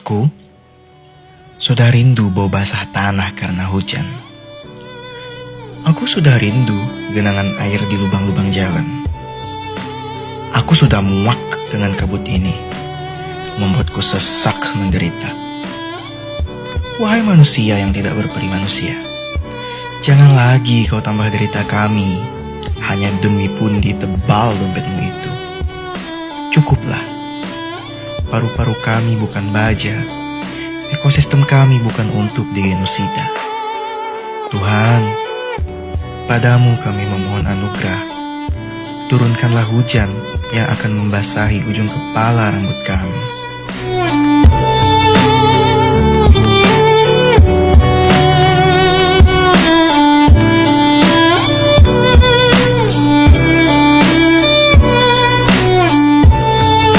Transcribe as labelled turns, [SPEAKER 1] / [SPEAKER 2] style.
[SPEAKER 1] Aku sudah rindu bau basah tanah karena hujan. Aku sudah rindu genangan air di lubang-lubang jalan. Aku sudah muak dengan kabut ini, membuatku sesak menderita. Wahai manusia yang tidak berperi manusia, jangan lagi kau tambah derita kami hanya demi pundi tebal dompetmu itu. Cukuplah. Paru-paru kami bukan baja, ekosistem kami bukan untuk digenosida. Tuhan, padamu kami memohon anugerah. Turunkanlah hujan yang akan membasahi ujung kepala rambut kami.